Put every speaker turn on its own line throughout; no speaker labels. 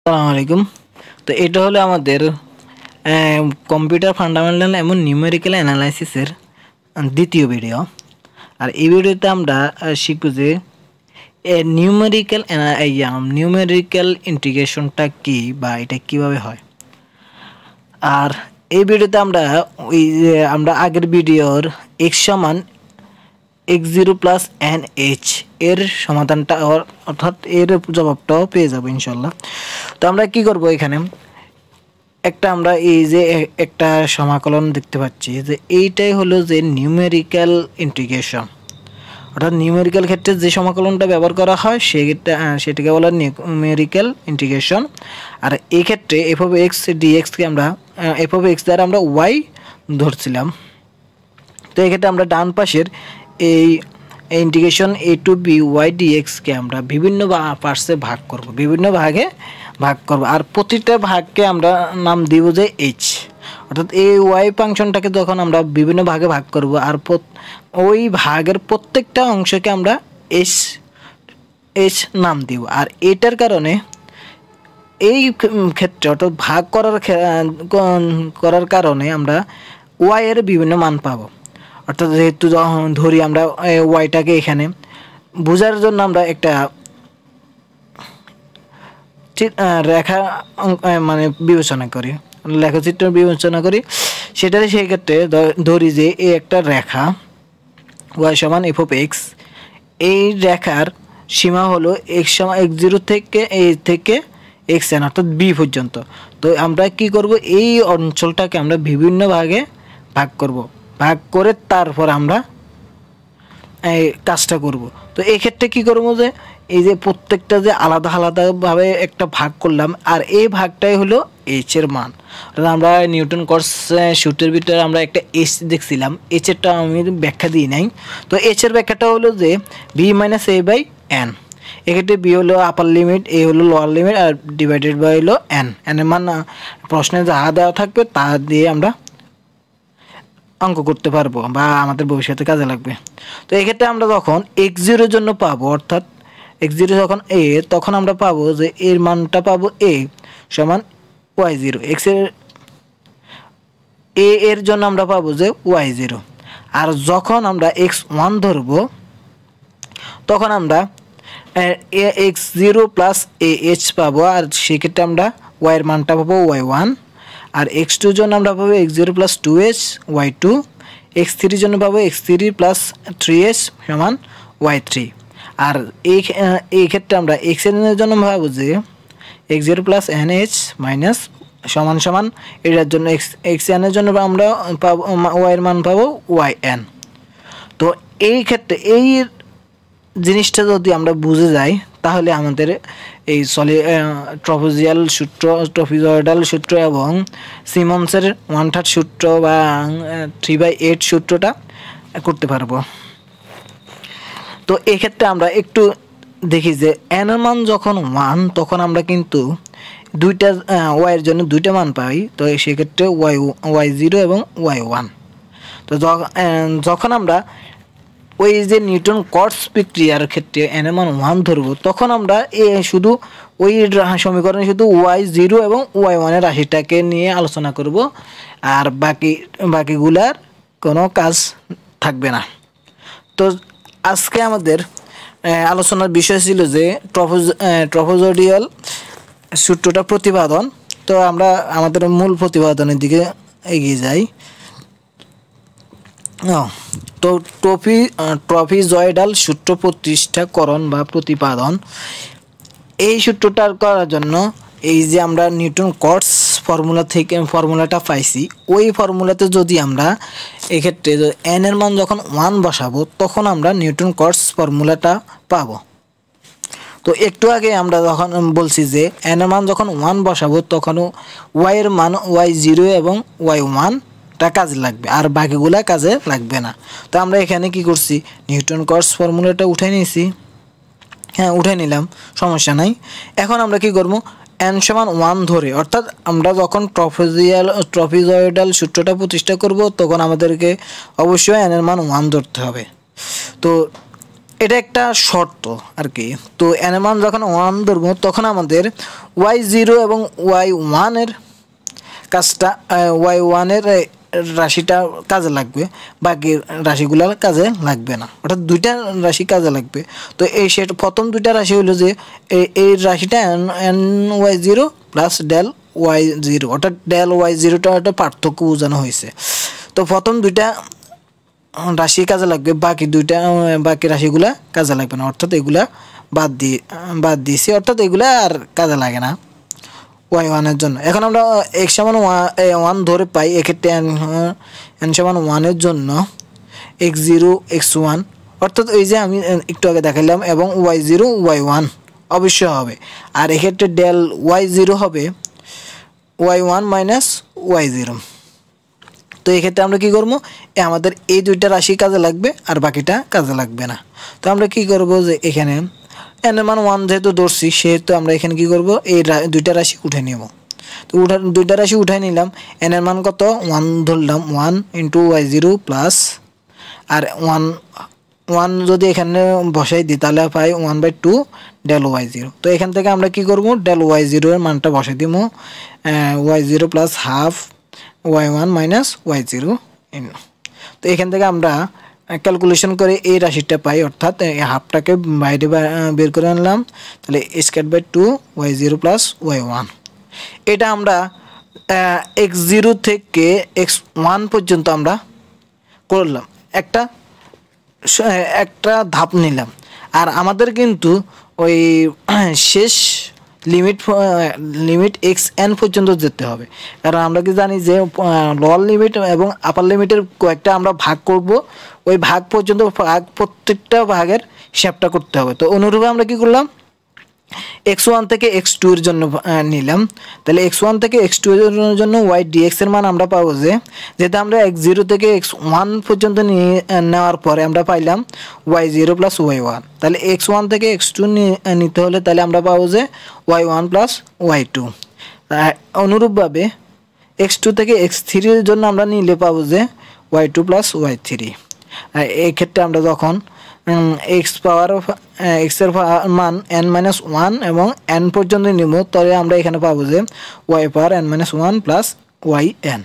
আসসালামু আলাইকুম। তো এটা হলো আমাদের কম্পিউটার ফান্ডামেন্টাল এবং নিউমেরিক্যাল অ্যানালাইসিসের দ্বিতীয় ভিডিও। আর এই ভিডিওতে আমরা শিখব যে নিউমেরিক্যাল ইন্টিগ্রেশনটা কি বা এটা কিভাবে হয়। আর এই ভিডিওতে আমরা আগের ভিডিওর x সমান x0 প্লাস NH এর সমাধানটা অর্থাৎ এর জবাবটাও পেয়ে যাবো ইনশাল্লাহ। তো আমরা কি করব, এখানে আমরা এই যে একটা সমাকলন দেখতে পাচ্ছি যে এইটাই হলো যে নিউমেরিক্যাল ইন্টিগ্রেশন, অর্থাৎ নিউমেরিক্যাল ক্ষেত্রে যে সমাকলনটা ব্যবহার করা হয় সেটাকে বলা নিউমেরিক্যাল ইন্টিগ্রেশন। আর এই ক্ষেত্রে f of x dx কে আমরা f of x দ্বারা আমরা y ধরছিলাম। তো এই ক্ষেত্রে আমরা ডান পাশের এই integration a to b y dx কে আমরা বিভিন্ন পার্টসে ভাগ করব, বিভিন্ন ভাগে ভাগ করব। আর প্রতিটা ভাগকে আমরা নাম দিব যে h, অর্থাৎ এই y ফাংশনটাকে যখন আমরা বিভিন্ন ভাগে ভাগ করব আর ওই ভাগের প্রত্যেকটা অংশকে আমরা h নাম দিব। আর এটার কারণে এই ক্ষেত্রে অর্থাৎ ভাগ করার কারণে আমরা y এর বিভিন্ন মান পাবো। অর্থাৎ যেহেতু ধরি আমরা ওয়াইটাকে এখানে বোঝার জন্য আমরা একটা রেখা মানে বিবেচনা করি, লেখচিত্র বিবেচনা করি, সেই ক্ষেত্রে ধরি যে এই একটা রেখা y সমান f of x, এই রেখার সীমা হলো x সমান x0 থেকে xn অর্থাৎ b পর্যন্ত। তো আমরা কি করব, এই অঞ্চলটাকে আমরা বিভিন্ন ভাগে ভাগ করব, ভাগ করে তারপর আমরা এই কাজটা করব। তো এই ক্ষেত্রে কি করব যে এই যে প্রত্যেকটা যে আলাদা আলাদাভাবে একটা ভাগ করলাম আর এই ভাগটাই হলো h এর মান। অর্থাৎ আমরা নিউটন কটস সূত্রের ভিতরে আমরা একটা h দেখছিলাম, h এরটা আমি ব্যাখ্যা দিই নাই। তো h এর ব্যাখ্যাটা হলো যে b - a/n। এক্ষেত্রে b হলো আপার লিমিট, a হলো লোয়ার লিমিট আর ডিভাইডেড বাই হলো n। n এর মান প্রশ্নে যা দেওয়া থাকবে তা দিয়ে আমরা অঙ্ক করতে পারবো বা আমাদের ভবিষ্যতে কাজে লাগবে। তো এক্ষেত্রে আমরা যখন x0 এর জন্য পাবো, অর্থাৎ x0 যখন a, তখন আমরা পাবো যে এর মানটা পাবো a সমান y0। a এর জন্য আমরা পাবো যে y0। আর যখন আমরা x1 ধরবো তখন আমরা x0 প্লাস ah পাবো, আর সেক্ষেত্রে আমরা y এর মানটা পাবো y1। আর x2 জন্য আমরা পাবো x0 plus 2h y2, x3 জন্য পাবো x3 প্লাস 3h সমান y3। আর এই ক্ষেত্রে আমরা x এর জন্য পাবো যে x0 প্লাস nh মাইনাস সমান এটার জন্য xn এর জন্য আমরা পাবো y এর মান পাবো yn। তো এই ক্ষেত্রে এই জিনিসটা যদি আমরা বুঝে যাই তাহলে আমাদের এই ট্রপিজয়েডাল সূত্র এবং সিমন্সের 1/3 সূত্র বা 3/8 সূত্রটা করতে পারবো। তো এই ক্ষেত্রে আমরা একটু দেখি যে n এর মান যখন 1 তখন আমরা কিন্তু দুইটা y এর জন্য দুইটা মান পাই। তো সেক্ষেত্রে y0 এবং y1। তো যখন আমরা ওই যে নিউটন কটস প্রক্রিয়ার ক্ষেত্রে n এর মান 1 ধরবো তখন আমরা শুধু ওই সমীকরণে শুধু y0 এবং y1 এর রাশিটাকে নিয়ে আলোচনা করব, আর বাকিগুলার কোনো কাজ থাকবে না। তো আজকে আমাদের আলোচনার বিষয় ছিল যে ট্রাপিজয়েডাল সূত্রটা প্রতিপাদন। তো আমরা আমাদের মূল প্রতিপাদনের দিকে এগিয়ে যাই। তো ট্রাপিজয়েডাল সূত্র প্রতিষ্ঠাকরণ বা প্রতিপাদন, এই সূত্রটা করার জন্য এই যে আমরা নিউটন কটস ফর্মুলাটা পাইছি, ওই ফর্মুলাতে যদি আমরা এক্ষেত্রে n এর মান যখন 1 বসাবো তখন আমরা নিউটন কটস ফর্মুলাটা পাবো। তো একটু আগে আমরা যখন বলছি যে n এর মান যখন 1 বসাবো তখন y এর মান y0 এবং y1 কাজে লাগবে আর বাকিগুলা কাজে লাগবে না। তো আমরা এখানে কি করছি, নিউটন কটস ফর্মুলাটা উঠে নিয়েছি, উঠে নিলাম, সমস্যা নাই। এখন আমরা কি করব, n সমান 1 ধরে, অর্থাৎ আমরা যখন ট্রাপিজয়েডাল সূত্রটা প্রতিষ্ঠা করব তখন আমাদেরকে অবশ্যই n এর মান 1 ধরতে হবে। তো এটা একটা শর্ত আর কি। তো n এর মান যখন 1 ধরবো তখন আমাদের y0 এবং y1 এর কাজটা y1 এর রাশিটা কাজে লাগবে, বাকি রাশিগুলো কাজে লাগবে না, অর্থাৎ দুইটা রাশি কাজে লাগবে। তো এই সেটা প্রথম দুইটা রাশি হলো যে এই রাশিটা ny0 প্লাস ডেল y0, অর্থাৎ ডেল y0টা একটা পার্থক্য বোঝানো হয়েছে। তো প্রথম দুইটা রাশি কাজে লাগবে, বাকি রাশিগুলা কাজে লাগবে না, অর্থাৎ এগুলা বাদ দিয়েছি, অর্থাৎ এগুলা আর কাজে লাগে না y1 এর জন্য। এখন আমরা x সমান 1 ধরে পাই, এক্ষেত্রে n সমান 1 এর জন্য x0 x1, অর্থাৎ ওই যে আমি একটু আগে দেখাইলাম, এবং y0 y1 অবশ্যই হবে। আর এক্ষেত্রে ডেল y0 হবে y1 মাইনাস y0। তো এক্ষেত্রে আমরা কি করব, আমাদের এই দুইটা রাশি কাজে লাগবে আর বাকিটা কাজে লাগবে না। তো আমরা কি করব যে এখানে n এর মান 1 যেহেতু ধরছি, সেহেতু আমরা এখানে কি করব, এই দুইটা রাশি উঠে নেব। তো দুইটা রাশি উঠাই নিলাম, n এর মান কত 1 ধরলাম, 1 ইন্টু y0 প্লাস, আর 1 যদি এখানে বসাই দিই তাহলে পাই 1/2 ডেল y0। তো এখান থেকে আমরা কি করব, ডেল y0 এর মানটা বসাই দিব, y0 plus half y1 minus y0। তো এখান থেকে আমরা ক্যালকুলেশন করে এই রাশিটা পাই, অর্থাৎ এই হাফটাকে বাইরে বের করে আনলাম, তাহলে a²/2 y0 প্লাস y1। এটা আমরা x0 থেকে x1 পর্যন্ত আমরা করলাম, একটা ধাপ নিলাম। আর আমাদের কিন্তু ওই শেষ লিমিট xn পর্যন্ত যেতে হবে, কারণ আমরা কি জানি যে লোয়ার লিমিট এবং আপার লিমিটের কয়েকটা আমরা ভাগ করব, ওই ভাগ পর্যন্ত প্রত্যেকটা ভাগের হিসাবটা করতে হবে। তো অনুরূপে আমরা কি করলাম, x1 থেকে x2 এর জন্য নিলাম, তাহলে x1 থেকে x2 এর জন্য y dx এর মান আমরা পাবো যে, যেটা আমরা x0 থেকে x1 পর্যন্ত নেওয়ার পরে আমরা পাইলাম y0 প্লাস y1, তাহলে x1 থেকে x2 নিতে হলে তাহলে আমরা পাবো যে y1 প্লাস y2। অনুরূপভাবে x2 থেকে x3 এর জন্য আমরা নিলে পাবো যে y2 প্লাস y3। এই ক্ষেত্রে আমরা যখন x এর মান n-1 এবং n পর্যন্ত নিব, তাহলে আমরা এখানে পাবো যে y পাওয়ার n-1 প্লাস yn।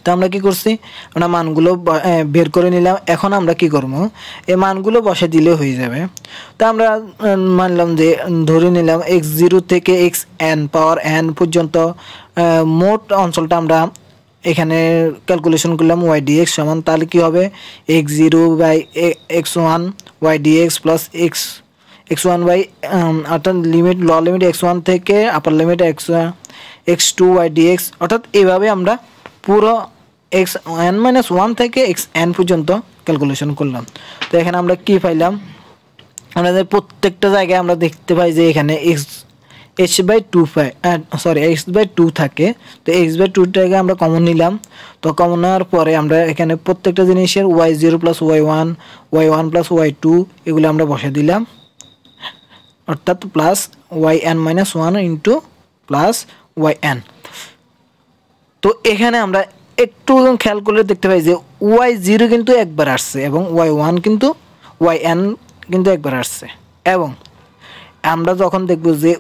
তো আমরা কি করছি, আমরা মানগুলো বের করে নিলাম। এখন আমরা কি করব, এই মানগুলো বসে দিলে হয়ে যাবে। তো আমরা মানলাম যে ধরে নিলাম x0 থেকে xn পাওয়ার n পর্যন্ত মোট অঞ্চলটা আমরা এখানে ক্যালকুলেশন করলাম y dx সমান, তাহলে কি হবে x0 by x1 y dx plus x1 by, অর্থাৎ লিমিট ল লিমিট x1 থেকে আপার লিমিট x2 y dx, অর্থাৎ এইভাবে আমরা পুরো xn-1 থেকে xn পর্যন্ত ক্যালকুলেশন করলাম। তো এখানে আমরা কি পাইলাম, আমাদের প্রত্যেকটা জায়গায় আমরা দেখতে পাই যে এখানে x/2 থাকে। তো x/2টাকে আমরা কমন নিলাম। তো কমন নেওয়ার পরে আমরা এখানে প্রত্যেকটা জিনিসের y0 plus y1 y1 plus y2 এগুলো আমরা বসে দিলাম, অর্থাৎ plus yn-1 into plus yn। তো এখানে আমরা একটু খেয়াল করলে দেখতে পাই যে y0 কিন্তু একবার আসছে এবং y1 কিন্তু yn কিন্তু একবার আসছে, এবং আমরা যখন দেখব যে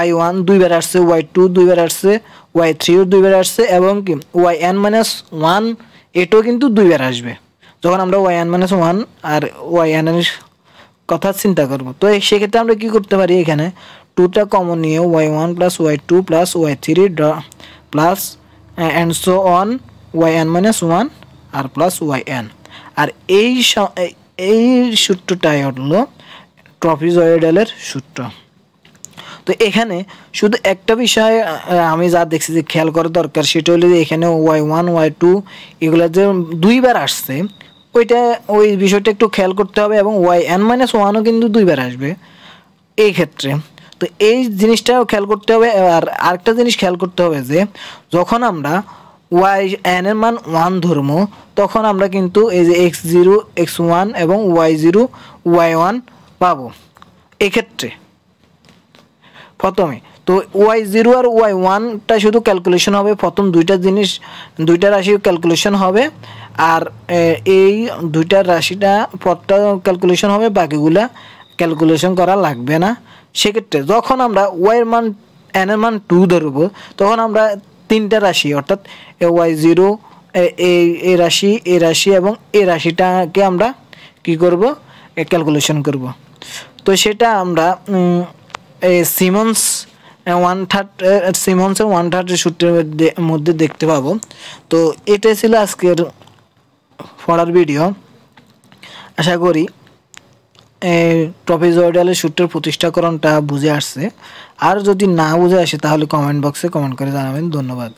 y1 দুইবার আসছে, y2 দুইবার আসছে, y3 দুইবার আসছে, এবং কি yn-1 এটাও কিন্তু দুইবার আসবে যখন আমরা yn-1 আর yn এর কথা চিন্তা করব। তো সেক্ষেত্রে আমরা কি করতে পারি, এখানে 2টা কমন নিয়ে y1 plus y2 plus y3 plus and so on yn-1 আর প্লাস yn। আর এই সূত্রটাই হলো ট্রপিজয়েডালের সূত্র। তো এখানে শুধু একটা বিষয় আমি যা দেখছি যে খেয়াল করা দরকার, সেটা হলো যে এখানে y1 y2 এগুলো যে দুইবার আসছে, ওই বিষয়টা একটু খেয়াল করতে হবে, এবং yn-1ও কিন্তু দুইবার আসবে এই ক্ষেত্রে। তো এই জিনিসটাও খেয়াল করতে হবে। আর আরেকটা জিনিস খেয়াল করতে হবে যে যখন আমরা yn এর মান 1 ধরবো, তখন আমরা কিন্তু এই যে x0 x1 এবং y0 y1 পাবো এক্ষেত্রে প্রথমে। তো তো y0 আর y1টা শুধু ক্যালকুলেশন হবে, প্রথম দুইটা রাশি ক্যালকুলেশন হবে, আর এই দুইটা রাশিটা পরটা ক্যালকুলেশন হবে, বাকিগুলা ক্যালকুলেশন করা লাগবে না। সেক্ষেত্রে যখন আমরা এর মান n এর মান 2 ধরবো, তখন আমরা তিনটা রাশি অর্থাৎ y0 এই রাশি এবং এই রাশিটাকে আমরা কি করব, ক্যালকুলেশন করব। তো সেটা আমরা সিমন্সের 1/3 সূত্রের মধ্যে দেখতে পাবো। তো এটাই ছিল আজকের পড়ার ভিডিও। আশা করি ট্রপিজয়েডালের সূত্রের প্রতিষ্ঠাকরণটা বুঝে আসছে। আর যদি না বুঝে আসে তাহলে কমেন্ট বক্সে কমেন্ট করে জানাবেন। ধন্যবাদ।